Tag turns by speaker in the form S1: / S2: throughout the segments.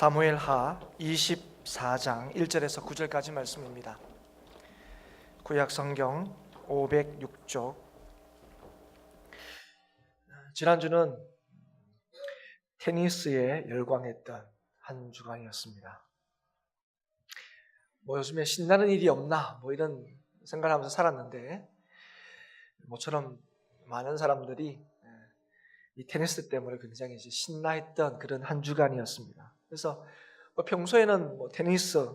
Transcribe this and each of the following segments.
S1: 사무엘하 24장 1절에서 9절까지 말씀입니다. 구약성경 506쪽. 지난주는 테니스에 열광했던 한 주간이었습니다. 요즘에 신나는 일이 없나 이런 생각을 하면서 살았는데, 모처럼 많은 사람들이 이 테니스 때문에 굉장히 신나했던 그런 한 주간이었습니다. 그래서 평소에는 테니스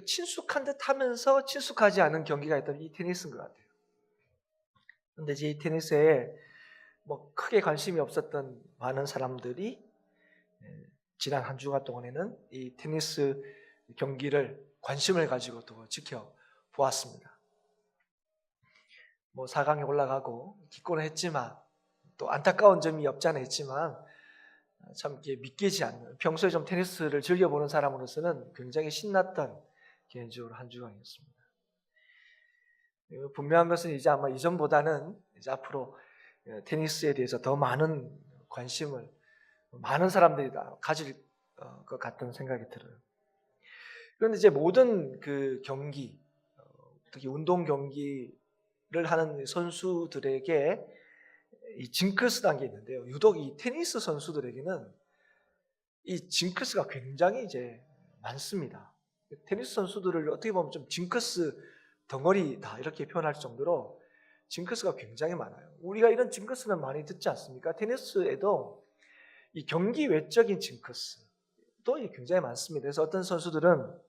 S1: 친숙한 듯 하면서 친숙하지 않은 경기가 있던 이 테니스인 것 같아요. 그런데 이제 이 테니스에 크게 관심이 없었던 많은 사람들이 지난 한 주간 동안에는 이 테니스 경기를 관심을 가지고 또 지켜보았습니다. 4강에 올라가고 기권을 했지만, 또 안타까운 점이 없지 않아 있지만, 참 믿기지 않는, 평소에 좀 테니스를 즐겨보는 사람으로서는 굉장히 신났던 개인적으로 한 주간이었습니다. 분명한 것은 이제 아마 이전보다는 이제 앞으로 테니스에 대해서 더 많은 관심을 많은 사람들이 다 가질 것 같다는 생각이 들어요. 그런데 이제 모든 그 경기, 특히 운동 경기를 하는 선수들에게 이 징크스라는 게 있는데요. 유독 이 테니스 선수들에게는 이 징크스가 굉장히 많습니다. 테니스 선수들을 어떻게 보면 좀 징크스 덩어리다 이렇게 표현할 정도로 징크스가 굉장히 많아요. 우리가 이런 징크스는 많이 듣지 않습니까? 테니스에도 이 경기 외적인 징크스도 굉장히 많습니다. 그래서 어떤 선수들은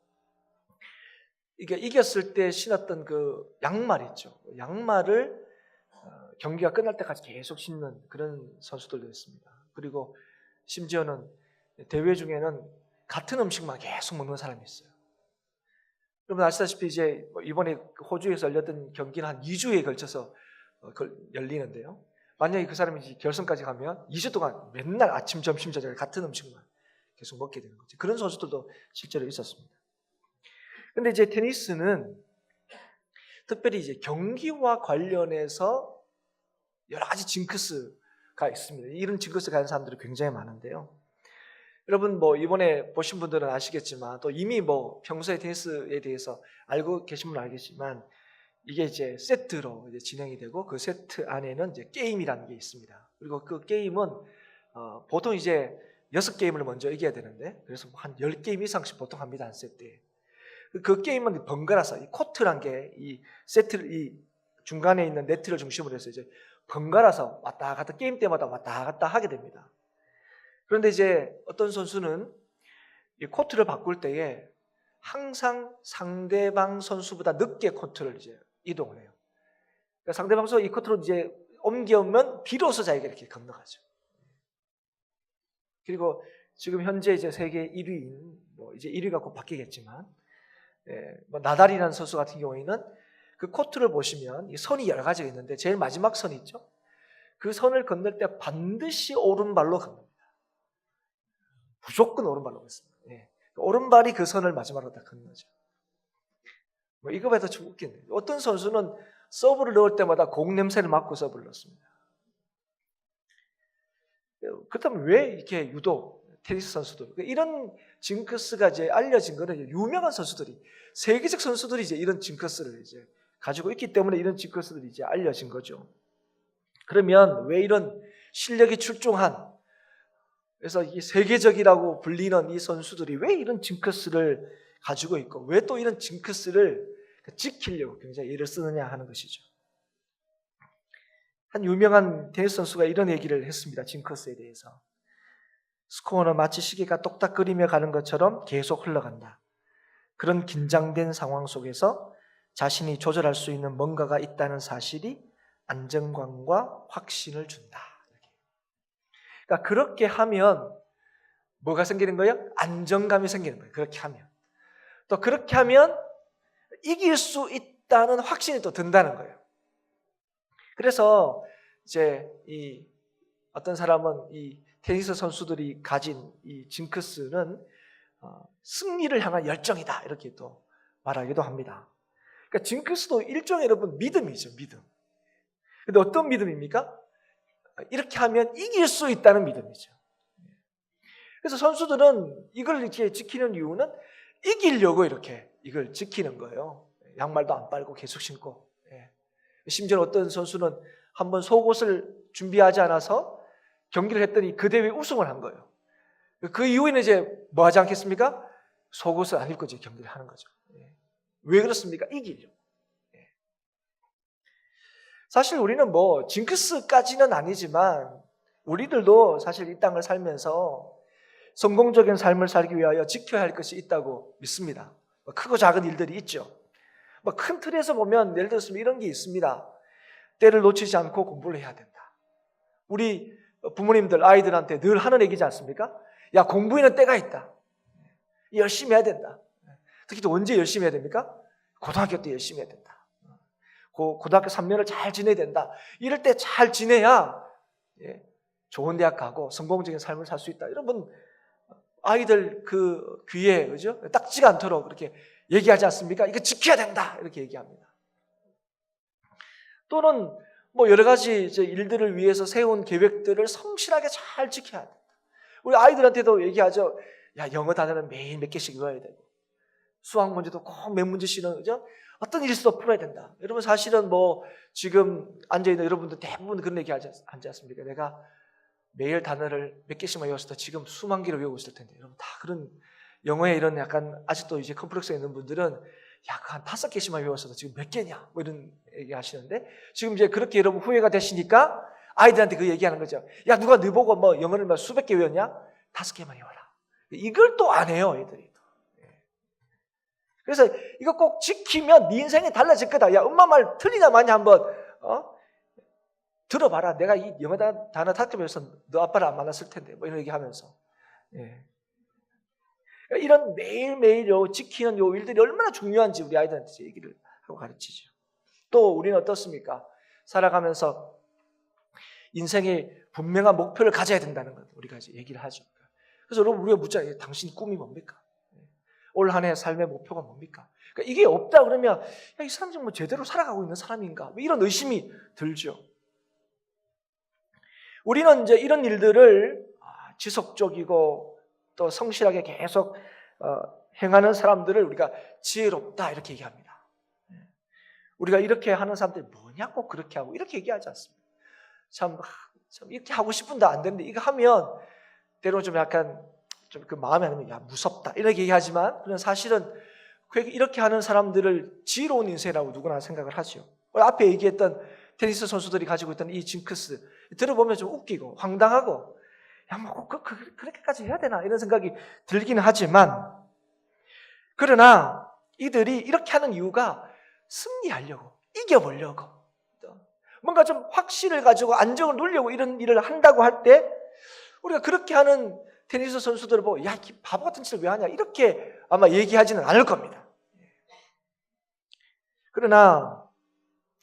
S1: 이게 이겼을 때 신었던 그 양말 있죠. 양말을 경기가 끝날 때까지 계속 신는 그런 선수들도 있습니다. 그리고 심지어는 대회 중에는 같은 음식만 계속 먹는 사람이 있어요. 여러분 아시다시피 이제 이번에 호주에서 열렸던 경기는 한 2주에 걸쳐서 열리는데요. 만약에 그 사람이 결승까지 가면 2주 동안 맨날 아침, 점심, 저녁 같은 음식만 계속 먹게 되는 거죠. 그런 선수들도 실제로 있었습니다. 근데 이제 테니스는 특별히 이제 경기와 관련해서 여러 가지 징크스가 있습니다. 이런 징크스가 있는 사람들이 굉장히 많은데요. 여러분 이번에 보신 분들은 아시겠지만, 또 이미 평소에 테니스에 대해서 알고 계신 분은 알겠지만, 이게 이제 세트로 진행이 되고, 그 세트 안에는 이제 게임이라는 게 있습니다. 그리고 그 게임은 보통 이제 6게임을 먼저 이겨야 되는데, 그래서 한 10게임 이상씩 보통 합니다, 한 세트에. 그 게임은 번갈아서 이 코트란 게 이 세트를 이 중간에 있는 네트를 중심으로 해서 이제 번갈아서 왔다 갔다 게임 때마다 왔다 갔다 하게 됩니다. 그런데 이제 어떤 선수는 이 코트를 바꿀 때에 항상 상대방 선수보다 늦게 코트를 이동을 해요. 그러니까 상대방 선수 이 코트로 옮겨오면 비로소 자기가 이렇게 건너가죠. 그리고 지금 현재 이제 세계 1위인 이제 1위가 곧 바뀌겠지만, 나달이라는 선수 같은 경우에는 그 코트를 보시면 이 선이 여러 가지가 있는데, 제일 마지막 선이 있죠. 그 선을 건널 때 반드시 오른발로 건넙니다. 무조건 오른발로 걷습니다. 오른발이 그 선을 마지막으로 딱 건너죠. 이거보다 좀 웃기네요. 어떤 선수는 서브를 넣을 때마다 공 냄새를 맡고 서브를 넣습니다. 그렇다면 왜 이렇게 유독 테니스 선수들, 이런 징크스가 알려진 거는 유명한 선수들이, 세계적 선수들이 이런 징크스를 가지고 있기 때문에 이런 징크스들이 알려진 거죠. 그러면 왜 이런 실력이 출중한, 그래서 이 세계적이라고 불리는 이 선수들이 왜 이런 징크스를 가지고 있고, 왜 또 이런 징크스를 지키려고 굉장히 애를 쓰느냐 하는 것이죠. 한 유명한 테니스 선수가 이런 얘기를 했습니다. 징크스에 대해서. 스코어는 마치 시계가 똑딱거리며 가는 것처럼 계속 흘러간다. 그런 긴장된 상황 속에서 자신이 조절할 수 있는 뭔가가 있다는 사실이 안정감과 확신을 준다. 그러니까 그렇게 하면 뭐가 생기는 거예요? 안정감이 생기는 거예요. 그렇게 하면. 또 그렇게 하면 이길 수 있다는 확신이 또 든다는 거예요. 그래서 이제 이 어떤 사람은 이 테니스 선수들이 가진 이 징크스는 승리를 향한 열정이다 이렇게 또 말하기도 합니다. 그러니까 징크스도 일종의 여러분 믿음이죠, 믿음. 근데 어떤 믿음입니까? 이렇게 하면 이길 수 있다는 믿음이죠. 그래서 선수들은 이걸 이렇게 지키는 이유는 이기려고 이렇게 이걸 지키는 거예요. 양말도 안 빨고 계속 신고. 심지어 어떤 선수는 한번 속옷을 준비하지 않아서 경기를 했더니 그 대회 우승을 한 거예요. 그 이후에는 이제 뭐 하지 않겠습니까? 속옷을 안 입고 이제 경기를 하는 거죠. 왜 그렇습니까? 이기려고. 사실 우리는 뭐 징크스까지는 아니지만 우리들도 사실 이 땅을 살면서 성공적인 삶을 살기 위하여 지켜야 할 것이 있다고 믿습니다. 크고 작은 일들이 있죠. 큰 틀에서 보면 예를 들어서 이런 게 있습니다. 때를 놓치지 않고 공부를 해야 된다. 우리 부모님들 아이들한테 늘 하는 얘기지 않습니까? 야, 공부에는 때가 있다. 열심히 해야 된다. 특히 또 언제 열심히 해야 됩니까? 고등학교 때 열심히 해야 된다. 고등학교 3년을 잘 지내야 된다. 이럴 때 잘 지내야 좋은 대학 가고 성공적인 삶을 살 수 있다. 여러분 아이들 그 귀에 그죠? 딱지가 않도록 그렇게 얘기하지 않습니까? 이거 지켜야 된다 이렇게 얘기합니다. 또는 뭐 여러 가지 이제 일들을 위해서 세운 계획들을 성실하게 잘 지켜야 된다. 우리 아이들한테도 얘기하죠. 야, 영어 단어는 매일 몇 개씩 외워야 되고 수학 문제도 꼭 몇 문제씩은 그죠? 어떤 일이 있어도 풀어야 된다. 여러분 사실은 뭐 지금 앉아있는 여러분들 대부분 그런 얘기 하지 않습니까? 내가 매일 단어를 몇 개씩만 외웠을 때 지금 수만 개를 외우고 있을 텐데 여러분 다 그런 영어에 이런 약간 아직도 이제 컴플렉스가 있는 분들은 약 한 5개씩만 외웠어도 지금 몇 개냐 뭐 이런 얘기 하시는데 지금 이제 그렇게 여러분 후회가 되시니까 아이들한테 그 얘기하는 거죠. 야, 누가 너 보고 뭐 영어를 막 수백 개 외웠냐? 5개만 외워라. 이걸 또 안 해요, 애들이. 그래서 이거 꼭 지키면 네 인생이 달라질 거다. 야, 엄마 말 틀리냐 마냐 한번 들어봐라. 내가 이 영어 단어 5개 외워서 너 아빠를 안 만났을 텐데 뭐 이런 얘기하면서 이런 매일매일 지키는 요 일들이 얼마나 중요한지 우리 아이들한테 얘기를 하고 가르치죠. 또 우리는 어떻습니까? 살아가면서 인생의 분명한 목표를 가져야 된다는 것 우리가 이제 얘기를 하죠. 그래서 여러분 우리가 묻자 당신 꿈이 뭡니까? 올 한 해 삶의 목표가 뭡니까? 그러니까 이게 없다 그러면 야, 이 사람 정말 제대로 살아가고 있는 사람인가? 뭐 이런 의심이 들죠. 우리는 이제 이런 일들을 지속적이고 또 성실하게 계속 행하는 사람들을 우리가 지혜롭다 이렇게 얘기합니다. 우리가 이렇게 하는 사람들이 뭐냐 꼭 그렇게 하고 이렇게 얘기하지 않습니다. 참 이렇게 하고 싶은데 안 되는데 이거 하면 때로는 좀 약간 좀 그 마음에 안 들면 야 무섭다 이렇게 얘기하지만 그런 사실은 이렇게 하는 사람들을 지혜로운 인생이라고 누구나 생각을 하죠. 앞에 얘기했던 테니스 선수들이 가지고 있던 이 징크스 들어보면 좀 웃기고 황당하고 야, 뭐 그렇게까지 해야 되나 이런 생각이 들기는 하지만 그러나 이들이 이렇게 하는 이유가 승리하려고 이겨보려고 뭔가 좀 확신을 가지고 안정을 누리려고 이런 일을 한다고 할 때 우리가 그렇게 하는 테니스 선수들을 보고 야, 이 바보 같은 짓을 왜 하냐 이렇게 아마 얘기하지는 않을 겁니다. 그러나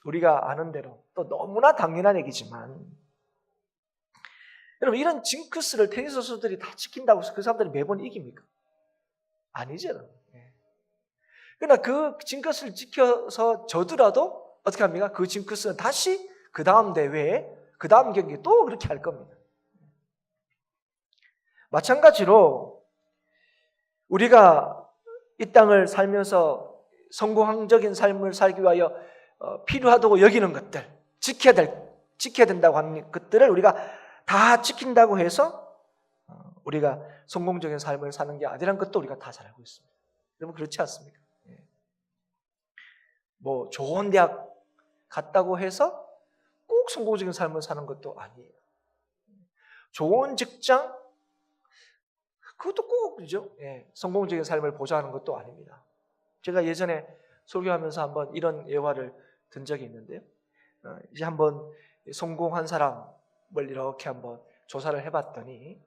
S1: 우리가 아는 대로 또 너무나 당연한 얘기지만 여러분 이런 징크스를 테니스 선수들이 다 지킨다고 해서 그 사람들이 매번 이깁니까? 아니죠. 그러나 그 징크스를 지켜서 져더라도 어떻게 합니까? 그 징크스는 다시 그 다음 대회에 그 다음 경기에 또 그렇게 할 겁니다. 마찬가지로 우리가 이 땅을 살면서 성공적인 삶을 살기 위하여 필요하다고 여기는 것들, 지켜야 된다고 하는 것들을 우리가 다 지킨다고 해서 우리가 성공적인 삶을 사는 게 아니라는 것도 우리가 다 잘 알고 있습니다. 여러분 그렇지 않습니까? 뭐 좋은 대학 갔다고 해서 꼭 성공적인 삶을 사는 것도 아니에요. 좋은 직장 그것도 꼭 그죠? 성공적인 삶을 보장하는 것도 아닙니다. 제가 예전에 설교하면서 한번 이런 예화를 든 적이 있는데요. 이제 한번 성공한 사람을 이렇게 한번 조사를 해봤더니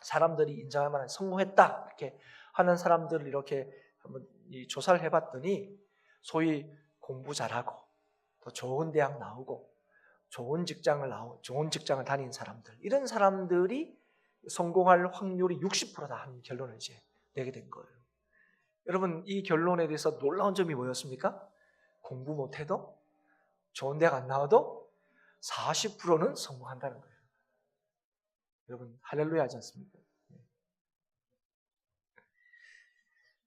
S1: 사람들이 인정할 만한 성공했다 이렇게 하는 사람들을 이렇게 한번 이 조사를 해봤더니 소위 공부 잘하고 또 좋은 대학 나오고 좋은 직장을 다닌 사람들 이런 사람들이 성공할 확률이 60%다 하는 결론을 이제 내게 된 거예요. 여러분 이 결론에 대해서 놀라운 점이 뭐였습니까? 공부 못해도 좋은 대학 안 나와도 40%는 성공한다는 거예요. 여러분 할렐루야 하지 않습니까?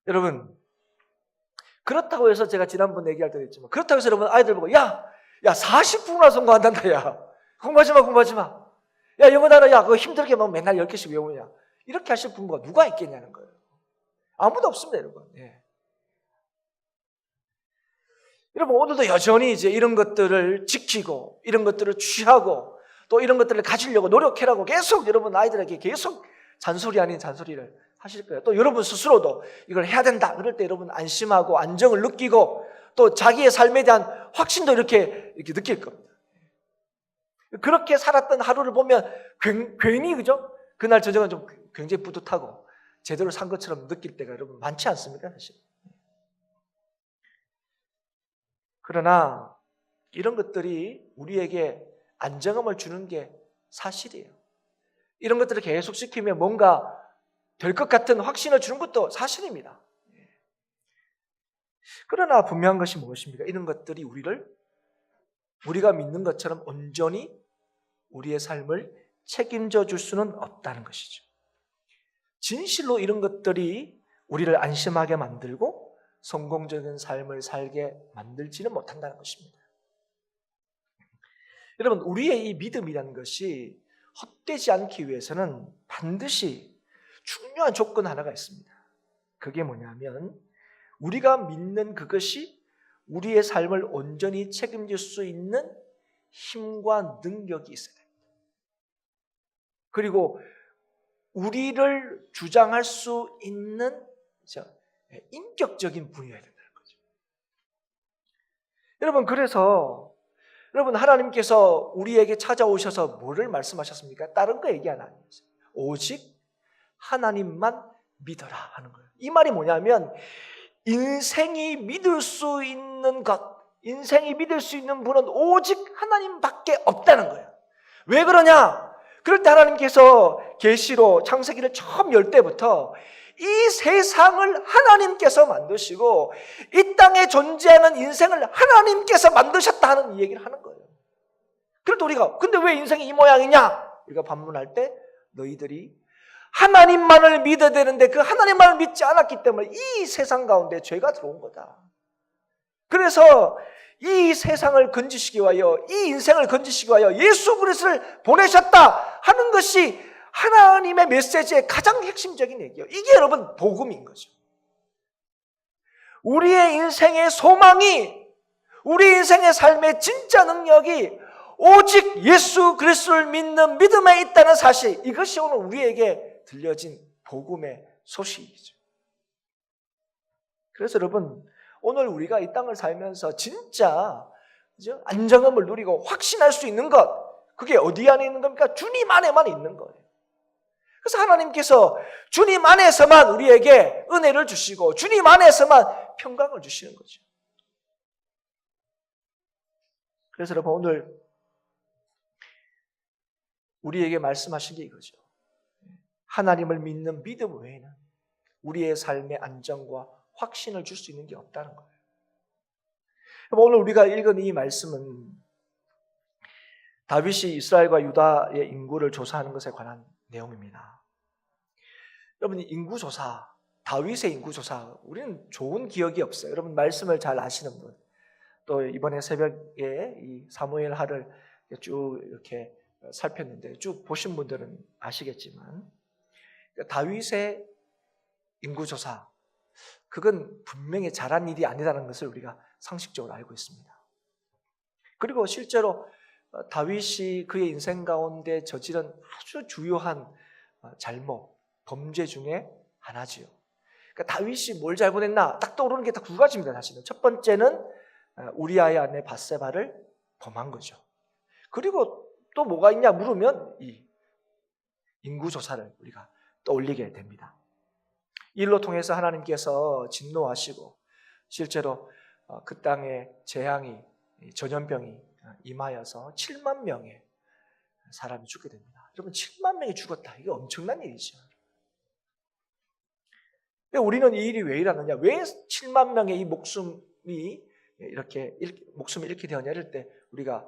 S1: 여러분, 그렇다고 해서 제가 지난번 얘기할 때도 했지만, 그렇다고 해서 여러분 아이들 보고 야 40분이나 성공한단다. 야 공부하지 마. 야 영어 단어 야 그거 힘들게 막 맨날 10개씩 외우냐. 이렇게 하실 부모가 누가 있겠냐는 거예요. 아무도 없습니다, 여러분. 예. 여러분 오늘도 여전히 이제 이런 것들을 지키고 이런 것들을 취하고 또 이런 것들을 가지려고 노력해라고 계속 여러분 아이들에게 계속 잔소리 아닌 잔소리를 하실 거예요. 또 여러분 스스로도 이걸 해야 된다. 그럴 때 여러분 안심하고 안정을 느끼고 또 자기의 삶에 대한 확신도 이렇게 느낄 겁니다. 그렇게 살았던 하루를 보면 괜히 그죠? 그날 저녁은 좀 굉장히 뿌듯하고 제대로 산 것처럼 느낄 때가 여러분 많지 않습니까? 사실. 그러나 이런 것들이 우리에게 안정감을 주는 게 사실이에요. 이런 것들을 계속 지키면 뭔가 될 것 같은 확신을 주는 것도 사실입니다. 그러나 분명한 것이 무엇입니까? 이런 것들이 우리가 믿는 것처럼 온전히 우리의 삶을 책임져 줄 수는 없다는 것이죠. 진실로 이런 것들이 우리를 안심하게 만들고 성공적인 삶을 살게 만들지는 못한다는 것입니다. 여러분, 우리의 이 믿음이라는 것이 헛되지 않기 위해서는 반드시 중요한 조건 하나가 있습니다. 그게 뭐냐면 우리가 믿는 그것이 우리의 삶을 온전히 책임질 수 있는 힘과 능력이 있어야 됩니다. 그리고 우리를 주장할 수 있는 인격적인 분이어야 된다는 거죠. 여러분, 그래서 여러분 하나님께서 우리에게 찾아오셔서 뭐를 말씀하셨습니까? 다른 거 얘기 안 하는 거죠. 오직 하나님만 믿어라 하는 거예요. 이 말이 뭐냐면 인생이 믿을 수 있는 것, 인생이 믿을 수 있는 분은 오직 하나님밖에 없다는 거예요. 왜 그러냐? 그럴 때 하나님께서 계시로 창세기를 처음 열 때부터 이 세상을 하나님께서 만드시고 이 땅에 존재하는 인생을 하나님께서 만드셨다 는 이 얘기를 하는 거예요. 그럴 때 우리가 근데 왜 인생이 이 모양이냐? 우리가 반문할 때 너희들이 하나님만을 믿어야 되는데 그 하나님만을 믿지 않았기 때문에 이 세상 가운데 죄가 들어온 거다. 그래서 이 세상을 건지시기 위하여 이 인생을 건지시기 위하여 예수 그리스도를 보내셨다 하는 것이 하나님의 메시지의 가장 핵심적인 얘기예요. 이게 여러분 복음인 거죠. 우리의 인생의 소망이 우리 인생의 삶의 진짜 능력이 오직 예수 그리스도를 믿는 믿음에 있다는 사실, 이것이 오늘 우리에게 들려진 복음의 소식이죠. 그래서 여러분 오늘 우리가 이 땅을 살면서 진짜 안정감을 누리고 확신할 수 있는 것, 그게 어디 안에 있는 겁니까? 주님 안에만 있는 거예요. 그래서 하나님께서 주님 안에서만 우리에게 은혜를 주시고 주님 안에서만 평강을 주시는 거죠. 그래서 여러분 오늘 우리에게 말씀하신 게 이거죠. 하나님을 믿는 믿음 외에는 우리의 삶의 안정과 확신을 줄 수 있는 게 없다는 거예요. 오늘 우리가 읽은 이 말씀은 다윗이 이스라엘과 유다의 인구를 조사하는 것에 관한 내용입니다. 여러분 인구조사, 다윗의 인구조사, 우리는 좋은 기억이 없어요. 여러분 말씀을 잘 아시는 분, 또 이번에 새벽에 이 사무엘 하를 쭉 이렇게 살폈는데 쭉 보신 분들은 아시겠지만 다윗의 인구조사, 그건 분명히 잘한 일이 아니라는 것을 우리가 상식적으로 알고 있습니다. 그리고 실제로 다윗이 그의 인생 가운데 저지른 아주 주요한 잘못, 범죄 중에 하나지요. 그러니까 다윗이 뭘 잘못했나 딱 떠오르는 게 딱 두 가지입니다. 사실은 첫 번째는 우리아의 아내 밧세바를 범한 거죠. 그리고 또 뭐가 있냐 물으면 이 인구조사를 우리가 떠올리게 됩니다. 일로 통해서 하나님께서 진노하시고 실제로 그 땅에 재앙이, 전염병이 임하여서 7만 명의 사람이 죽게 됩니다. 여러분 7만 명이 죽었다. 이게 엄청난 일이죠. 우리는 이 일이 왜 일어나느냐, 왜 7만 명의 이 목숨을 잃게 되었냐 이럴 때 우리가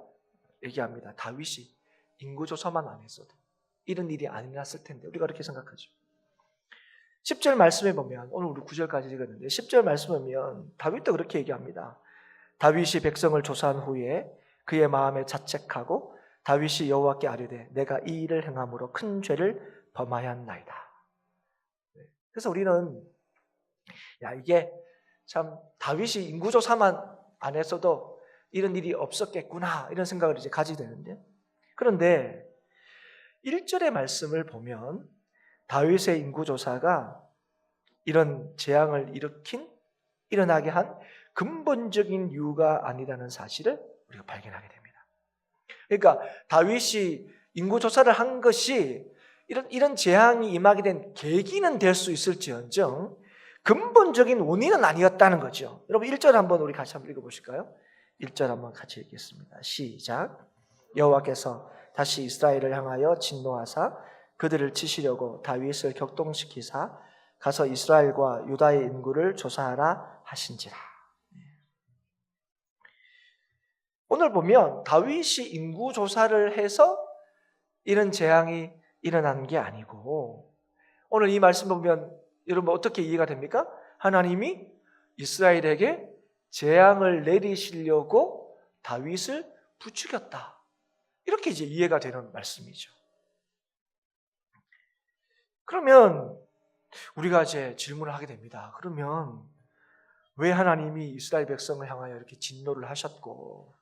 S1: 얘기합니다. 다윗이 인구조사만 안 했어도 이런 일이 안 일어났을 텐데 우리가 그렇게 생각하죠. 10절 말씀에 보면, 오늘 우리 9절까지 읽었는데 10절 말씀에 보면 다윗도 그렇게 얘기합니다. 다윗이 백성을 조사한 후에 그의 마음에 자책하고 다윗이 여호와께 아뢰되 내가 이 일을 행함으로 큰 죄를 범하였나이다. 그래서 우리는 이게 참 다윗이 인구조사만 안 했어도 이런 일이 없었겠구나 이런 생각을 이제 가지게 되는데, 그런데 1절의 말씀을 보면 다윗의 인구조사가 이런 재앙을 일어나게 한 근본적인 이유가 아니라는 사실을 우리가 발견하게 됩니다. 그러니까 다윗이 인구조사를 한 것이 이런 재앙이 임하게 된 계기는 될 수 있을지언정 근본적인 원인은 아니었다는 거죠. 여러분 1절 한번 우리 같이 한번 읽어보실까요? 1절 한번 같이 읽겠습니다. 시작. 여호와께서 다시 이스라엘을 향하여 진노하사 그들을 치시려고 다윗을 격동시키사 가서 이스라엘과 유다의 인구를 조사하라 하신지라. 오늘 보면 다윗이 인구 조사를 해서 이런 재앙이 일어난 게 아니고, 오늘 이 말씀 보면 여러분 어떻게 이해가 됩니까? 하나님이 이스라엘에게 재앙을 내리시려고 다윗을 부추겼다. 이렇게 이제 이해가 되는 말씀이죠. 그러면 우리가 이제 질문을 하게 됩니다. 그러면 왜 하나님이 이스라엘 백성을 향하여 이렇게 진노를 하셨고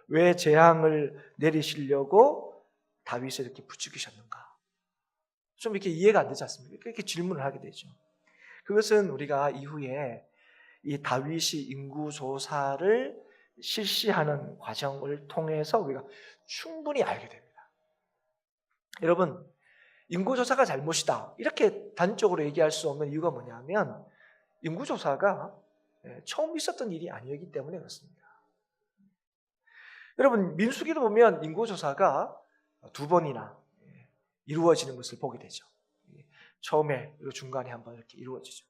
S1: 왜 재앙을 내리시려고 다윗을 이렇게 부추기셨는가? 좀 이렇게 이해가 안 되지 않습니까? 이렇게 질문을 하게 되죠. 그것은 우리가 이후에 이 다윗이 인구조사를 실시하는 과정을 통해서 우리가 충분히 알게 됩니다. 여러분, 인구조사가 잘못이다 이렇게 단적으로 얘기할 수 없는 이유가 뭐냐면 인구조사가 처음 있었던 일이 아니었기 때문에 그렇습니다. 여러분 민수기도 보면 인구조사가 2번이나 이루어지는 것을 보게 되죠. 처음에 그리고 중간에 한번 이렇게 이루어지죠.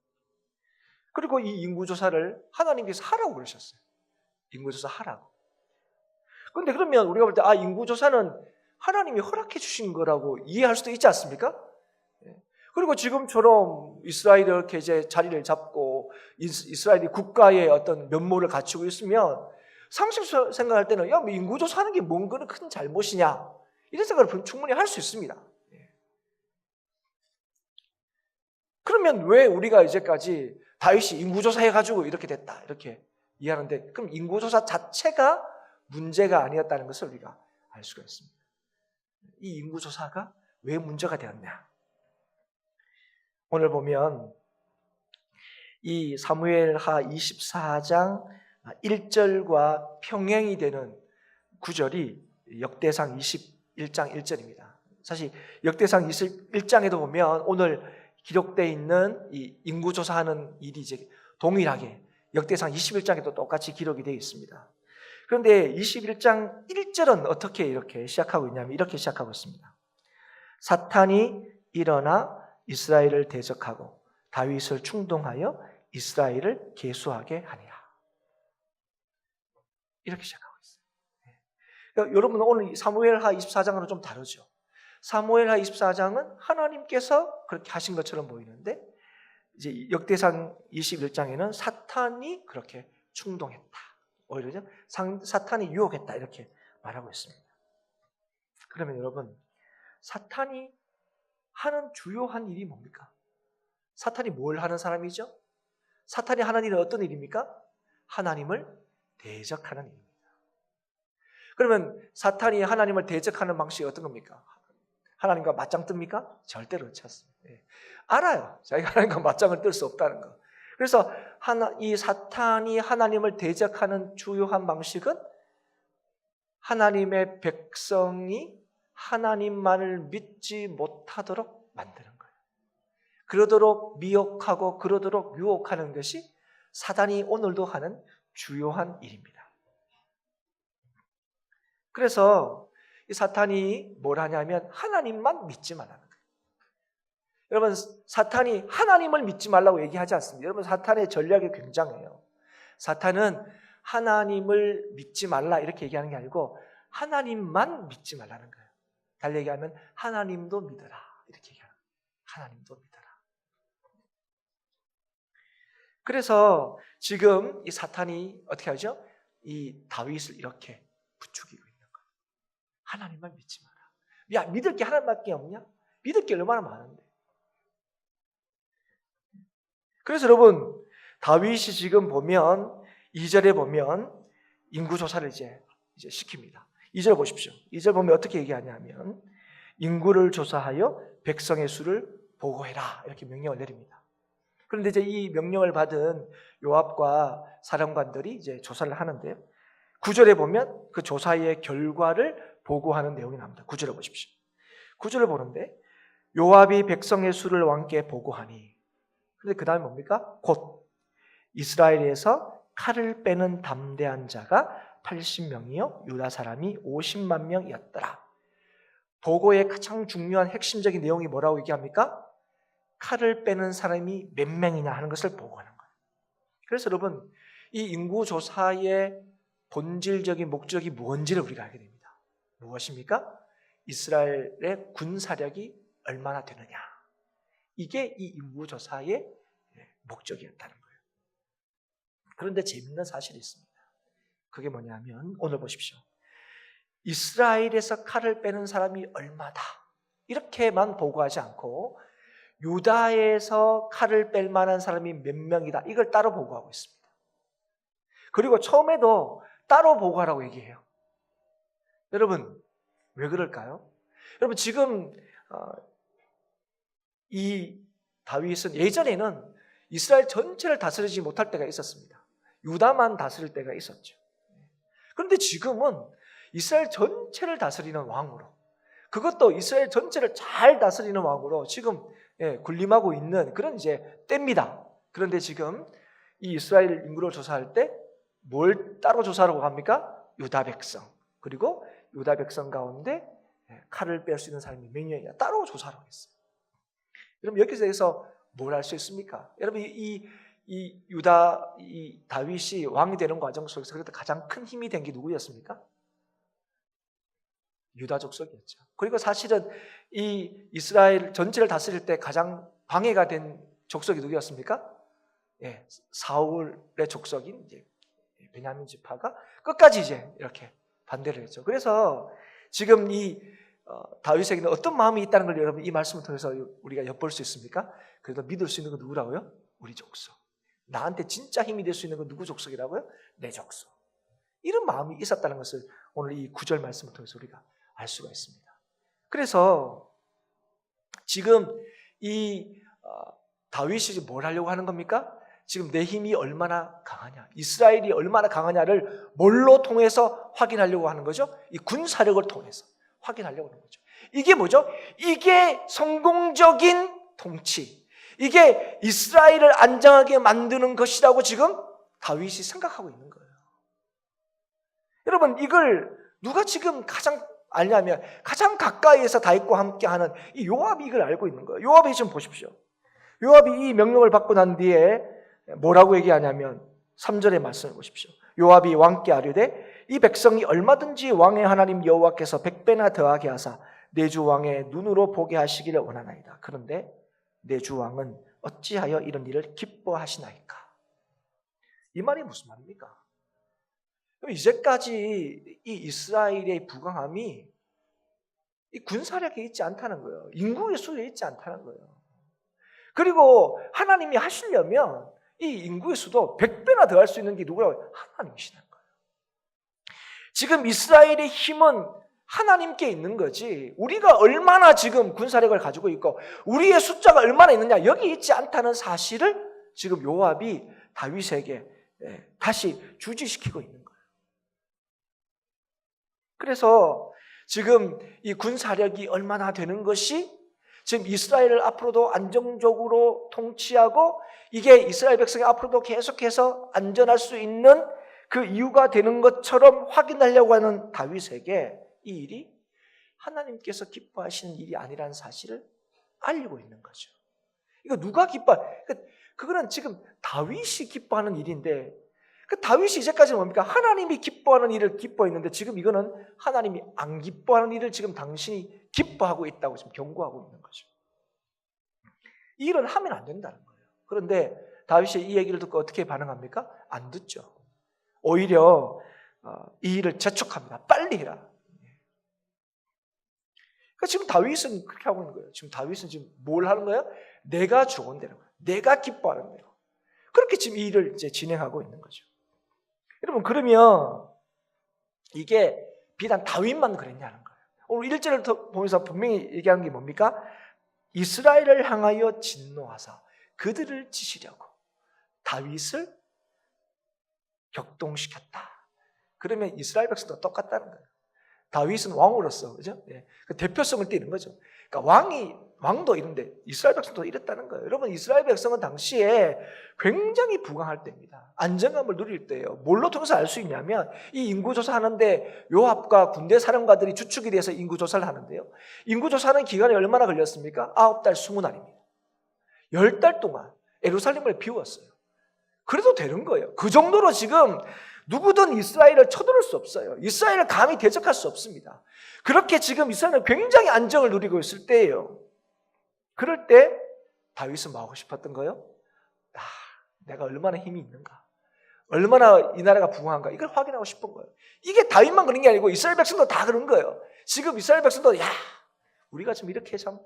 S1: 그리고 이 인구조사를 하나님께서 하라고 그러셨어요. 인구조사 하라고. 그런데 그러면 우리가 볼 때 인구조사는 하나님이 허락해 주신 거라고 이해할 수도 있지 않습니까? 그리고 지금처럼 이스라엘이 이렇게 이제 자리를 잡고 이스라엘이 국가의 어떤 면모를 갖추고 있으면 상식적으로 생각할 때는 뭐 인구조사 하는 게 뭔 거는 큰 잘못이냐 이런 생각을 충분히 할 수 있습니다. 그러면 왜 우리가 이제까지 다윗이 인구조사 해가지고 이렇게 됐다 이렇게 이해하는데, 그럼 인구조사 자체가 문제가 아니었다는 것을 우리가 알 수가 있습니다. 이 인구조사가 왜 문제가 되었냐? 오늘 보면 이 사무엘하 24장 1절과 평행이 되는 구절이 역대상 21장 1절입니다. 사실 역대상 21장에도 보면 오늘 기록되어 있는 이 인구조사하는 일이 이제 동일하게 역대상 21장에도 똑같이 기록이 되어 있습니다. 그런데 21장 1절은 어떻게 이렇게 시작하고 있냐면 이렇게 시작하고 있습니다. 사탄이 일어나 이스라엘을 대적하고 다윗을 충동하여 이스라엘을 계수하게 하니라. 이렇게 시작하고 있어요. 그러니까 여러분 오늘 사무엘하 24장은 좀 다르죠. 사무엘하 24장은 하나님께서 그렇게 하신 것처럼 보이는데 이제 역대상 21장에는 사탄이 그렇게 충동했다. 오히려 사탄이 유혹했다 이렇게 말하고 있습니다. 그러면 여러분 사탄이 하는 주요한 일이 뭡니까? 사탄이 뭘 하는 사람이죠? 사탄이 하는 일은 어떤 일입니까? 하나님을 대적하는 일입니다. 그러면 사탄이 하나님을 대적하는 방식이 어떤 겁니까? 하나님과 맞짱 뜹니까? 절대로 그렇지 않습니다. 알아요. 자기가 하나님과 맞짱을 뜰 수 없다는 거. 그래서 이 사탄이 하나님을 대적하는 주요한 방식은 하나님의 백성이 하나님만을 믿지 못하도록 만드는 거예요. 그러도록 미혹하고 그러도록 유혹하는 것이 사단이 오늘도 하는 주요한 일입니다. 그래서 이 사탄이 뭘 하냐면 하나님만 믿지 말라는 거예요. 여러분 사탄이 하나님을 믿지 말라고 얘기하지 않습니다. 여러분 사탄의 전략이 굉장해요. 사탄은 하나님을 믿지 말라 이렇게 얘기하는 게 아니고 하나님만 믿지 말라는 거예요. 달리 얘기하면 하나님도 믿어라 이렇게 얘기하는 거예요. 하나님도 믿어라. 그래서 지금 이 사탄이 어떻게 하죠? 이 다윗을 이렇게 부추기고 있는 거예요. 하나님만 믿지 마라. 야, 믿을 게 하나님밖에 없냐? 믿을 게 얼마나 많은데. 그래서 여러분, 다윗이 지금 보면 2절에 보면 인구조사를 이제 시킵니다. 2절 보십시오. 2절 보면 어떻게 얘기하냐면 인구를 조사하여 백성의 수를 보고해라 이렇게 명령을 내립니다. 그런데 이제 이 명령을 받은 요압과 사령관들이 이제 조사를 하는데요. 9절에 보면 그 조사의 결과를 보고하는 내용이 나옵니다. 9절을 보십시오. 9절을 보는데 요압이 백성의 수를 왕께 보고하니, 근데 그 다음에 뭡니까? 곧 이스라엘에서 칼을 빼는 담대한 자가 80명이요 유다 사람이 50만 명이었더라. 보고의 가장 중요한 핵심적인 내용이 뭐라고 얘기합니까? 칼을 빼는 사람이 몇 명이냐 하는 것을 보고하는 거예요. 그래서 여러분, 이 인구조사의 본질적인 목적이 무엇인지를 우리가 알게 됩니다. 무엇입니까? 이스라엘의 군사력이 얼마나 되느냐. 이게 이 인구조사의 목적이었다는 거예요. 그런데 재밌는 사실이 있습니다. 그게 뭐냐면 오늘 보십시오. 이스라엘에서 칼을 빼는 사람이 얼마다 이렇게만 보고하지 않고 유다에서 칼을 뺄 만한 사람이 몇 명이다 이걸 따로 보고하고 있습니다. 그리고 처음에도 따로 보고하라고 얘기해요. 여러분 왜 그럴까요? 여러분 지금 이 다윗은 예전에는 이스라엘 전체를 다스리지 못할 때가 있었습니다. 유다만 다스릴 때가 있었죠. 그런데 지금은 이스라엘 전체를 다스리는 왕으로, 그것도 이스라엘 전체를 잘 다스리는 왕으로 지금 군림하고 있는 그런 이제 때입니다. 그런데 지금 이 이스라엘 인구를 조사할 때 뭘 따로 조사하라고 합니까? 유다 백성. 그리고 유다 백성 가운데 칼을 뺄 수 있는 사람이 몇 명이냐 따로 조사하라고 했어요. 여러분 여기서 뭘 알 수 있습니까? 여러분 이 다윗이 왕이 되는 과정 속에서 그때 가장 큰 힘이 된 게 누구였습니까? 유다 족속이었죠. 그리고 사실은 이 이스라엘 전체를 다스릴 때 가장 방해가 된 족속이 누구였습니까? 사울의 족속인 이제 베냐민 지파가 끝까지 이제 이렇게 반대를 했죠. 그래서 지금 이 다윗에게는 어떤 마음이 있다는 걸 여러분 이 말씀을 통해서 우리가 엿볼 수 있습니까? 그래도 믿을 수 있는 건 누구라고요? 우리 족속. 나한테 진짜 힘이 될 수 있는 건 누구 족속이라고요? 내 족속. 이런 마음이 있었다는 것을 오늘 이 9절 말씀을 통해서 우리가 알 수가 있습니다. 그래서 지금 이 다윗이 뭘 하려고 하는 겁니까? 지금 내 힘이 얼마나 강하냐, 이스라엘이 얼마나 강하냐를 뭘로 통해서 확인하려고 하는 거죠? 이 군사력을 통해서 확인하려고 하는 거죠. 이게 뭐죠? 이게 성공적인 통치, 이게 이스라엘을 안정하게 만드는 것이라고 지금 다윗이 생각하고 있는 거예요. 여러분 이걸 누가 지금 가장 알냐면 가장 가까이에서 다윗과 함께하는 이 요압이 이걸 알고 있는 거예요. 요압이 지금 보십시오. 요압이 이 명령을 받고 난 뒤에 뭐라고 얘기하냐면 3절의 말씀을 보십시오. 요압이 왕께 아뢰되 이 백성이 얼마든지 왕의 하나님 여호와께서 100배나 더하게 하사 내 주 왕의 눈으로 보게 하시기를 원하나이다. 그런데 내 주 왕은 어찌하여 이런 일을 기뻐하시나이까? 이 말이 무슨 말입니까? 이제까지 이 이스라엘의 부강함이 이 군사력에 있지 않다는 거예요. 인구의 수에 있지 않다는 거예요. 그리고 하나님이 하시려면 이 인구의 수도 100배나 더 할 수 있는 게 누구라고요? 하나님이시라는 거예요. 지금 이스라엘의 힘은 하나님께 있는 거지 우리가 얼마나 지금 군사력을 가지고 있고 우리의 숫자가 얼마나 있느냐 여기 있지 않다는 사실을 지금 요압이 다윗에게 다시 주지시키고 있는 거예요. 그래서 지금 이 군사력이 얼마나 되는 것이 지금 이스라엘을 앞으로도 안정적으로 통치하고 이게 이스라엘 백성이 앞으로도 계속해서 안전할 수 있는 그 이유가 되는 것처럼 확인하려고 하는 다윗에게 이 일이 하나님께서 기뻐하시는 일이 아니라는 사실을 알리고 있는 거죠. 이거 누가 그거는 지금 다윗이 기뻐하는 일인데 그 다윗이 이제까지 뭡니까? 하나님이 기뻐하는 일을 기뻐했는데 지금 이거는 하나님이 안 기뻐하는 일을 지금 당신이 기뻐하고 있다고 지금 경고하고 있는 거죠. 이 일은 하면 안 된다는 거예요. 그런데 다윗이 이 얘기를 듣고 어떻게 반응합니까? 안 듣죠. 오히려 이 일을 재촉합니다. 빨리 해라. 그러니까 지금 다윗은 그렇게 하고 있는 거예요. 지금 다윗은 지금 뭘 하는 거예요? 내가 좋은대로, 내가 기뻐하는 대로. 그렇게 지금 이 일을 이제 진행하고 있는 거죠. 여러분, 그러면 이게 비단 다윗만 그랬냐는 거예요. 오늘 1절을 보면서 분명히 얘기하는 게 뭡니까? 이스라엘을 향하여 진노하사 그들을 치시려고 다윗을 격동시켰다. 그러면 이스라엘 백성도 똑같다는 거예요. 다윗은 왕으로서, 그죠? 예. 그 대표성을 띠는 거죠. 그러니까 왕도 이런데 이스라엘 백성도 이랬다는 거예요. 여러분, 이스라엘 백성은 당시에 굉장히 부강할 때입니다. 안정감을 누릴 때예요. 뭘로 통해서 알 수 있냐면 이 인구조사 하는데 요압과 군대 사령관들이 주축이 돼서 인구조사를 하는데요. 인구조사하는 기간이 얼마나 걸렸습니까? 9달 20날입니다. 10달 동안 예루살렘을 비웠어요. 그래도 되는 거예요. 그 정도로 지금 누구든 이스라엘을 쳐들을 수 없어요. 이스라엘을 감히 대적할 수 없습니다. 그렇게 지금 이스라엘은 굉장히 안정을 누리고 있을 때예요. 그럴 때 다윗은 뭐 하고 싶었던 거예요? 내가 얼마나 힘이 있는가, 얼마나 이 나라가 부강한가, 이걸 확인하고 싶은 거예요. 이게 다윗만 그런 게 아니고 이스라엘 백성도 다 그런 거예요. 지금 이스라엘 백성도 우리가 좀 이렇게 참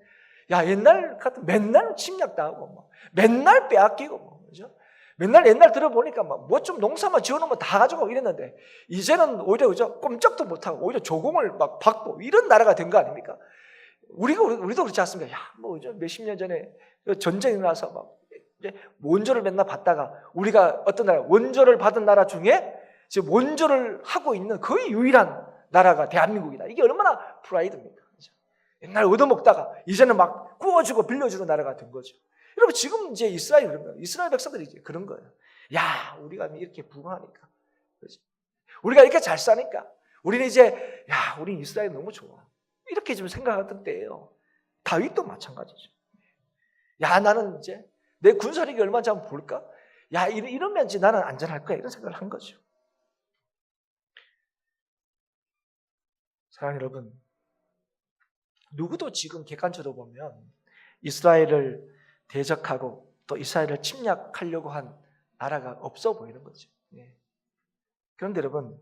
S1: 옛날 같은 맨날 침략당하고 맨날 빼앗기고 그죠? 맨날 옛날 들어보니까 뭐 좀 농사만 지어놓으면 다 가져가고 이랬는데 이제는 오히려 그죠? 꼼짝도 못하고 오히려 조공을 막 받고 이런 나라가 된 거 아닙니까? 우리도 그렇지 않습니까? 몇십 년 전에 전쟁이 나서 막 이제 원조를 맨날 받다가 우리가 어떤 나라, 원조를 받은 나라 중에 지금 원조를 하고 있는 거의 유일한 나라가 대한민국이다. 이게 얼마나 프라이드입니까? 그죠? 옛날 얻어먹다가 이제는 막 구워주고 빌려주는 나라가 된 거죠. 여러분, 지금 이제 이스라엘 그런 거예요. 이스라엘 백성들이 이제 그런 거예요. 우리가 이렇게 부강하니까, 그렇지? 우리가 이렇게 잘 사니까, 우리는 이제, 우린 이스라엘 너무 좋아. 이렇게 좀 생각하던 때예요. 다윗도 마찬가지죠. 나는 이제 내 군사력이 얼마인지 한번 볼까? 이러면 이제 나는 안전할 거야. 이런 생각을 한 거죠. 사랑하는 여러분, 누구도 지금 객관적으로 보면 이스라엘을 대적하고 또 이스라엘을 침략하려고 한 나라가 없어 보이는 거죠. 그런데 여러분,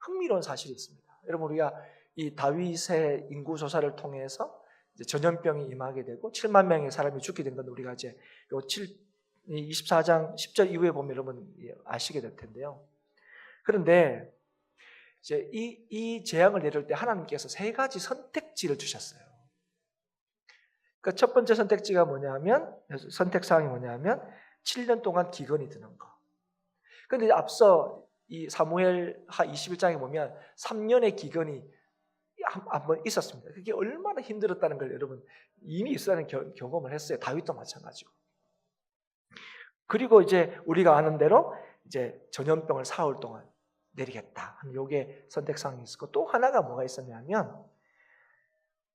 S1: 흥미로운 사실이 있습니다. 여러분, 우리가 이 다윗의 인구조사를 통해서 이제 전염병이 임하게 되고 7만 명의 사람이 죽게 된 건 우리가 이제 24장 10절 이후에 보면 여러분 아시게 될 텐데요. 그런데 이제 이 재앙을 내릴 때 하나님께서 세 가지 선택지를 주셨어요. 그러니까 첫 번째 선택지가 선택사항이 뭐냐면 7년 동안 기근이 드는 거. 그런데 앞서 이 사무엘하 21장에 보면 3년의 기근이 한번 있었습니다. 그게 얼마나 힘들었다는 걸 여러분 이미 이스라엘은 경험을 했어요. 다윗도 마찬가지고. 그리고 이제 우리가 아는 대로 이제 전염병을 4월 동안 내리겠다. 요게 선택사항이 있었고, 또 하나가 뭐가 있었냐면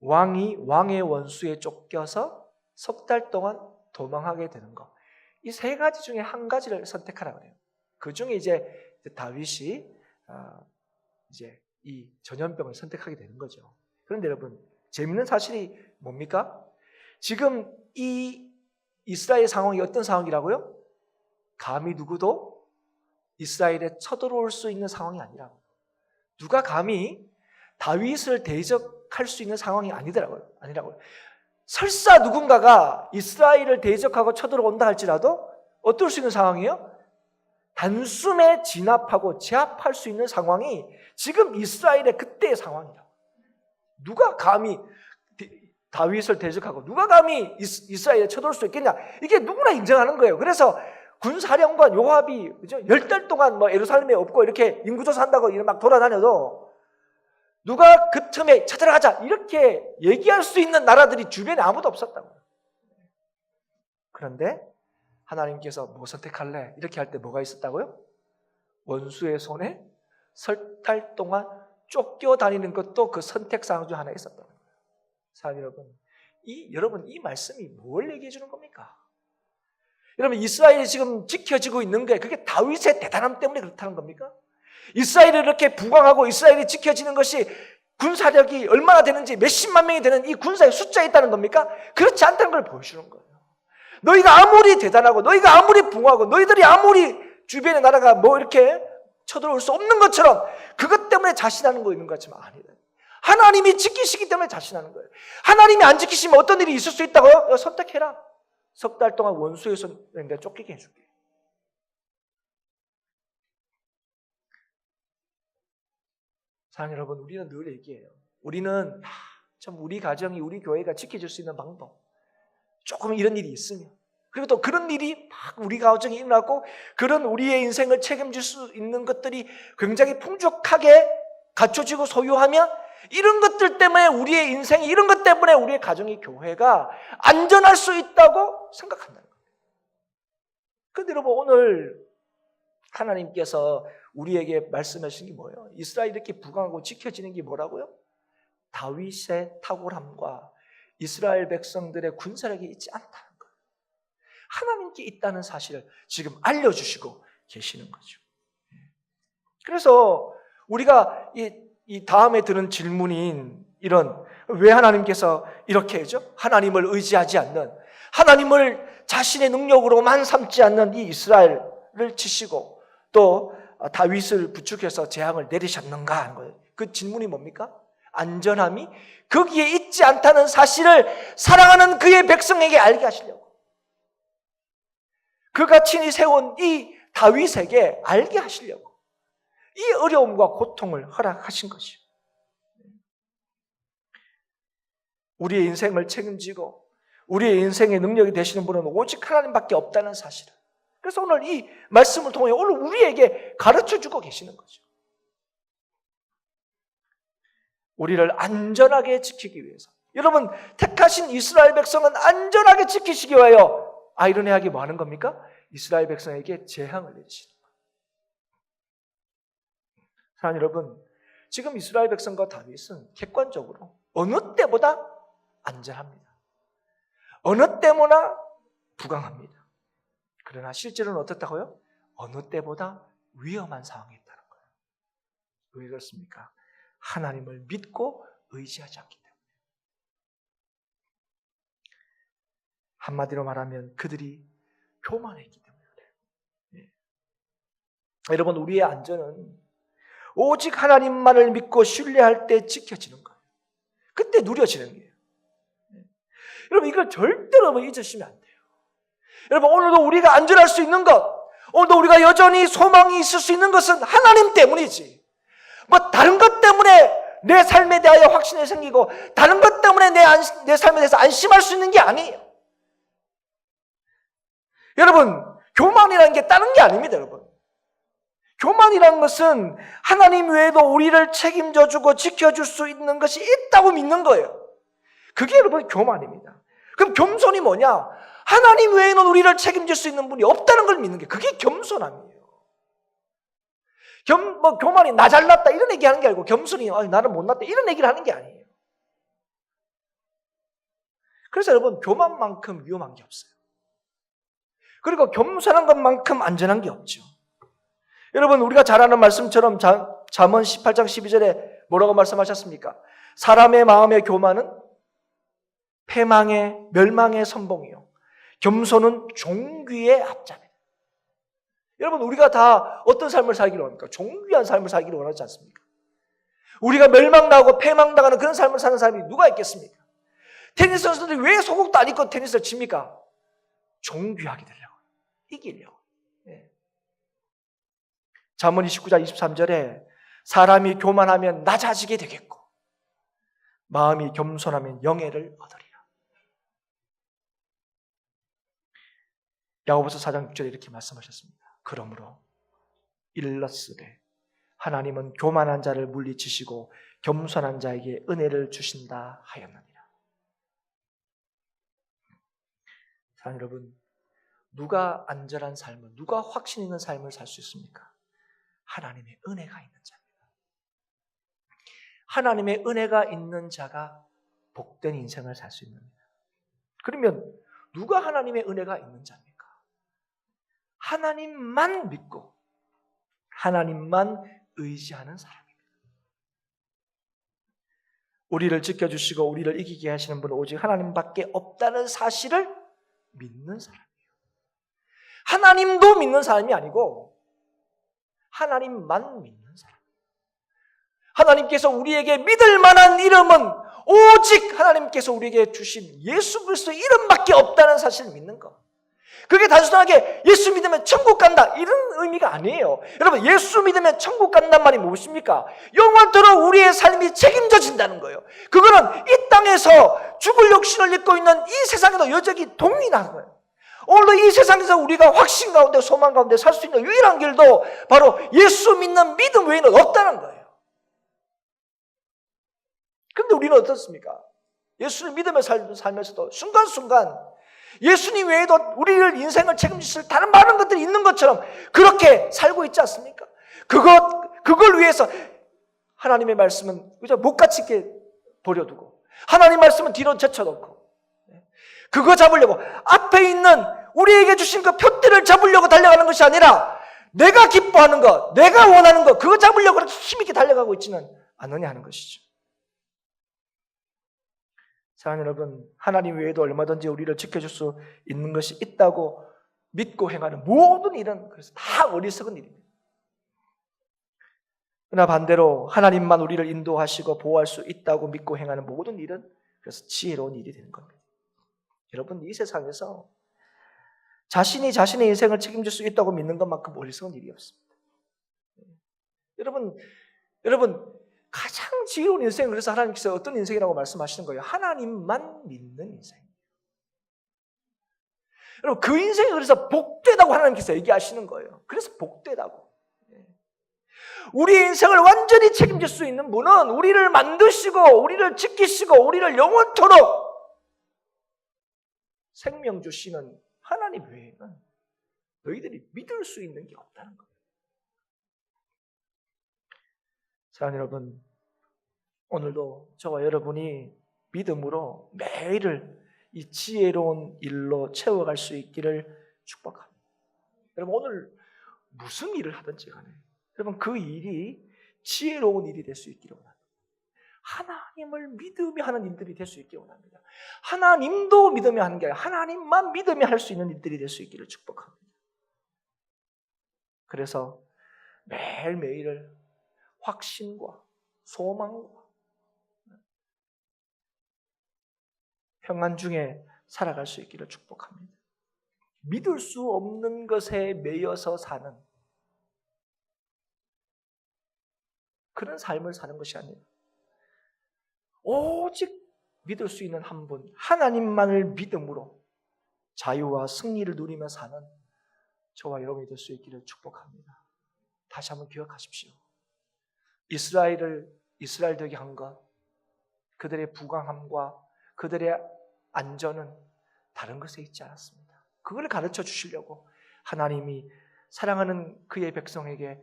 S1: 왕의 원수에 쫓겨서 석 달 동안 도망하게 되는 거. 이 세 가지 중에 한 가지를 선택하라고 해요. 그 중에 이제 다윗이 이제 이 전염병을 선택하게 되는 거죠. 그런데 여러분, 재밌는 사실이 뭡니까? 지금 이 이스라엘 상황이 어떤 상황이라고요? 감히 누구도 이스라엘에 쳐들어올 수 있는 상황이 아니라고. 누가 감히 다윗을 대적할 수 있는 상황이 아니라고요. 설사 누군가가 이스라엘을 대적하고 쳐들어온다 할지라도 어떨 수 있는 상황이에요? 단숨에 진압하고 제압할 수 있는 상황이 지금 이스라엘의 그때의 상황이라고. 누가 감히 다윗을 대적하고 누가 감히 이스라엘에 쳐들어올 수 있겠냐? 이게 누구나 인정하는 거예요. 그래서 군사령관 요압이 10달 동안 예루살렘에 없고 이렇게 인구조사한다고 막 돌아다녀도 누가 그 틈에 쳐들어가자 이렇게 얘기할 수 있는 나라들이 주변에 아무도 없었다고. 그런데 하나님께서 뭐 선택할래? 이렇게 할 때 뭐가 있었다고요? 원수의 손에 석 달 동안 쫓겨다니는 것도 그 선택사항 중 하나 있었다는 거예요. 사랑하는 여러분, 이 말씀이 뭘 얘기해 주는 겁니까? 여러분, 이스라엘이 지금 지켜지고 있는 게 그게 다윗의 대단함 때문에 그렇다는 겁니까? 이스라엘이 이렇게 부강하고 이스라엘이 지켜지는 것이 군사력이 얼마나 되는지 몇십만 명이 되는 이 군사의 숫자에 있다는 겁니까? 그렇지 않다는 걸 보여주는 거예요. 너희가 아무리 대단하고 너희가 아무리 붕하고 너희들이 아무리 주변의 나라가 뭐 이렇게 쳐들어올 수 없는 것처럼 그것 때문에 자신하는 거 있는 것 같지만 아니다. 하나님이 지키시기 때문에 자신하는 거예요. 하나님이 안 지키시면 어떤 일이 있을 수 있다고요? 선택해라. 석 달 동안 원수의 손 내가 쫓기게 해줄게. 사랑하는 여러분, 우리는 늘 얘기해요. 우리는 참 우리 가정이 우리 교회가 지켜줄 수 있는 방법 조금 이런 일이 있으면 그리고 또 그런 일이 막 우리 가정에 일어나고 그런 우리의 인생을 책임질 수 있는 것들이 굉장히 풍족하게 갖춰지고 소유하면 이런 것들 때문에 우리의 인생이 이런 것 때문에 우리의 가정이 교회가 안전할 수 있다고 생각한다는 거예요. 그런데 여러분 오늘 하나님께서 우리에게 말씀하신 게 뭐예요? 이스라엘이 이렇게 부강하고 지켜지는 게 뭐라고요? 다윗의 탁월함과 이스라엘 백성들의 군사력이 있지 않다는 거예요. 하나님께 있다는 사실을 지금 알려주시고 계시는 거죠. 그래서 우리가 이 다음에 드는 질문인 이런 왜 하나님께서 이렇게 하죠? 하나님을 의지하지 않는 하나님을 자신의 능력으로만 삼지 않는 이 이스라엘을 치시고 또 다윗을 부축해서 재앙을 내리셨는가 하는 거예요. 그 질문이 뭡니까? 안전함이 거기에 있지 않다는 사실을 사랑하는 그의 백성에게 알게 하시려고 그가 친히 세운 이 다윗에게 알게 하시려고 이 어려움과 고통을 허락하신 것이요. 우리의 인생을 책임지고 우리의 인생의 능력이 되시는 분은 오직 하나님밖에 없다는 사실을 그래서 오늘 이 말씀을 통해 오늘 우리에게 가르쳐주고 계시는 거죠. 우리를 안전하게 지키기 위해서 여러분 택하신 이스라엘 백성은 안전하게 지키시기 위하여 아이러니하게 뭐 하는 겁니까? 이스라엘 백성에게 재앙을 내리시는 거예요. 사랑하는 여러분, 지금 이스라엘 백성과 다윗은 객관적으로 어느 때보다 안전합니다. 어느 때보다 부강합니다. 그러나 실제로는 어떻다고요? 어느 때보다 위험한 상황에 있다는 거예요. 왜 그렇습니까? 하나님을 믿고 의지하지 않기 때문에. 한마디로 말하면 그들이 교만했기 때문에 그래요. 네. 여러분 우리의 안전은 오직 하나님만을 믿고 신뢰할 때 지켜지는 거예요. 그때 누려지는 거예요. 네. 여러분 이걸 절대로 잊으시면 안 돼요. 여러분 오늘도 우리가 안전할 수 있는 것 오늘도 우리가 여전히 소망이 있을 수 있는 것은 하나님 때문이지 뭐 다른 것 때문에 내 삶에 대하여 확신이 생기고 다른 것 때문에 내 삶에 대해서 안심할 수 있는 게 아니에요. 여러분 교만이라는 게 다른 게 아닙니다. 여러분 교만이라는 것은 하나님 외에도 우리를 책임져주고 지켜줄 수 있는 것이 있다고 믿는 거예요. 그게 여러분 교만입니다. 그럼 겸손이 뭐냐? 하나님 외에는 우리를 책임질 수 있는 분이 없다는 걸 믿는 게 그게 겸손함이에요. 교만이 나 잘났다 이런 얘기하는 게 아니고 겸손이 나는 못났다 이런 얘기를 하는 게 아니에요. 그래서 여러분 교만만큼 위험한 게 없어요. 그리고 겸손한 것만큼 안전한 게 없죠. 여러분 우리가 잘 아는 말씀처럼 잠언 18장 12절에 뭐라고 말씀하셨습니까? 사람의 마음의 교만은 패망의 멸망의 선봉이요 겸손은 종귀의 앞잡이다. 여러분 우리가 다 어떤 삶을 살기를 원합니까? 종귀한 삶을 살기를 원하지 않습니까? 우리가 멸망당하고 패망당하는 그런 삶을 사는 사람이 누가 있겠습니까? 테니스 선수들이 왜 소복도 안 입고 테니스를 칩니까? 종귀하게 되려고 이기려고. 예. 잠언 29장 23절에 사람이 교만하면 낮아지게 되겠고 마음이 겸손하면 영예를 얻으리라. 야고보서 4장 6절에 이렇게 말씀하셨습니다. 그러므로 일렀으되 하나님은 교만한 자를 물리치시고 겸손한 자에게 은혜를 주신다 하였느니라. 사랑하는 여러분, 누가 안전한 삶을, 누가 확신 있는 삶을 살 수 있습니까? 하나님의 은혜가 있는 자입니다. 하나님의 은혜가 있는 자가 복된 인생을 살 수 있는 겁니다. 그러면 누가 하나님의 은혜가 있는 자입니까? 하나님만 믿고 하나님만 의지하는 사람입니다. 우리를 지켜주시고 우리를 이기게 하시는 분은 오직 하나님밖에 없다는 사실을 믿는 사람이에요. 하나님도 믿는 사람이 아니고 하나님만 믿는 사람. 하나님께서 우리에게 믿을 만한 이름은 오직 하나님께서 우리에게 주신 예수 그리스도의 이름밖에 없다는 사실을 믿는 것. 그게 단순하게 예수 믿으면 천국 간다 이런 의미가 아니에요. 여러분, 예수 믿으면 천국 간다는 말이 무엇입니까? 영원토록 우리의 삶이 책임져진다는 거예요. 그거는 이 땅에서 죽을 육신을 입고 있는 이 세상에도 여전히 동일한 거예요. 오늘도 이 세상에서 우리가 확신 가운데 소망 가운데 살 수 있는 유일한 길도 바로 예수 믿는 믿음 외에는 없다는 거예요. 그런데 우리는 어떻습니까? 예수를 믿으며 살면서도 순간순간 예수님 외에도 우리를 인생을 책임지실 다른 많은 것들이 있는 것처럼 그렇게 살고 있지 않습니까? 그걸 위해서 하나님의 말씀은 그저 못같이 이렇게 버려두고 하나님 말씀은 뒤로 제쳐놓고 그거 잡으려고 앞에 있는 우리에게 주신 그 표대를 잡으려고 달려가는 것이 아니라 내가 기뻐하는 것, 내가 원하는 것 그거 잡으려고 그렇게 힘있게 달려가고 있지는 않느냐 하는 것이죠. 사랑하는 여러분, 하나님 외에도 얼마든지 우리를 지켜줄 수 있는 것이 있다고 믿고 행하는 모든 일은 그래서 다 어리석은 일입니다. 그러나 반대로 하나님만 우리를 인도하시고 보호할 수 있다고 믿고 행하는 모든 일은 그래서 지혜로운 일이 되는 겁니다. 여러분, 이 세상에서 자신이 자신의 인생을 책임질 수 있다고 믿는 것만큼 어리석은 일이 없습니다. 여러분 가장 지혜로운 인생, 그래서 하나님께서 어떤 인생이라고 말씀하시는 거예요? 하나님만 믿는 인생이에요. 여러분, 그 인생이 그래서 복되다고 하나님께서 얘기하시는 거예요. 그래서 복되다고. 우리의 인생을 완전히 책임질 수 있는 분은 우리를 만드시고 우리를 지키시고 우리를 영원토록 생명 주시는 하나님 외에는 너희들이 믿을 수 있는 게 없다는 거예요. 사랑하는 여러분, 오늘도 저와 여러분이 믿음으로 매일을 이 지혜로운 일로 채워갈 수 있기를 축복합니다. 여러분, 오늘 무슨 일을 하든지 간에 여러분 그 일이 지혜로운 일이 될 수 있기를 원합니다. 하나님을 믿으며 하는 일들이 될 수 있기를 원합니다. 하나님도 믿으며 하는 게 아니라 하나님만 믿으며 할 수 있는 일들이 될 수 있기를 축복합니다. 그래서 매일매일을 확신과 소망과 평안 중에 살아갈 수 있기를 축복합니다. 믿을 수 없는 것에 매여서 사는 그런 삶을 사는 것이 아니에요. 오직 믿을 수 있는 한 분, 하나님만을 믿음으로 자유와 승리를 누리며 사는 저와 여러분이 될 수 있기를 축복합니다. 다시 한번 기억하십시오. 이스라엘 되게 한 것, 그들의 부강함과 그들의 안전은 다른 것에 있지 않았습니다. 그걸 가르쳐 주시려고 하나님이 사랑하는 그의 백성에게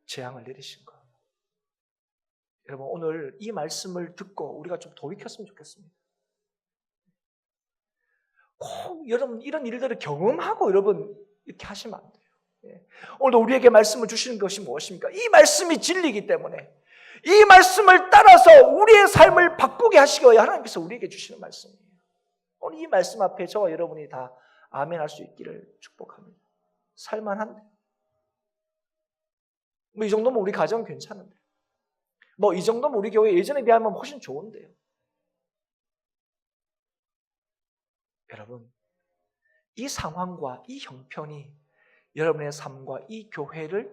S1: 재앙을 내리신 것. 여러분, 오늘 이 말씀을 듣고 우리가 좀 돌이켰으면 좋겠습니다. 꼭 여러분 이런 일들을 경험하고 여러분 이렇게 하시면 안 돼요. 오늘도 우리에게 말씀을 주시는 것이 무엇입니까? 이 말씀이 진리이기 때문에 이 말씀을 따라서 우리의 삶을 바꾸게 하시기 위해 하나님께서 우리에게 주시는 말씀이에요. 오늘 이 말씀 앞에 저와 여러분이 다 아멘 할 수 있기를 축복합니다. 살만한데 이 정도면 우리 가정 괜찮은데 이 정도면 우리 교회 예전에 비하면 훨씬 좋은데요. 여러분, 이 상황과 이 형편이 여러분의 삶과 이 교회를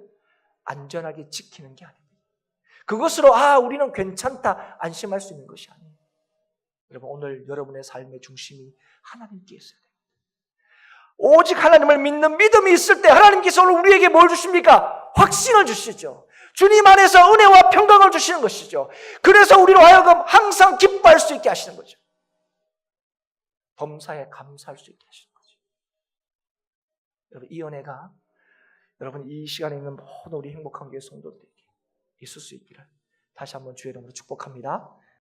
S1: 안전하게 지키는 게 아닙니다. 그것으로 우리는 괜찮다 안심할 수 있는 것이 아니에요. 여러분, 오늘 여러분의 삶의 중심이 하나님께 있어야 됩니다. 오직 하나님을 믿는 믿음이 있을 때 하나님께서 오늘 우리에게 뭘 주십니까? 확신을 주시죠. 주님 안에서 은혜와 평강을 주시는 것이죠. 그래서 우리로 하여금 항상 기뻐할 수 있게 하시는 거죠. 범사에 감사할 수 있게 하시는 거죠. 여러분, 이 은혜가 여러분 이 시간에 있는 모든 우리 행복한 교회 성도들에게 있을 수 있기를 다시 한번 주의 이름으로 축복합니다.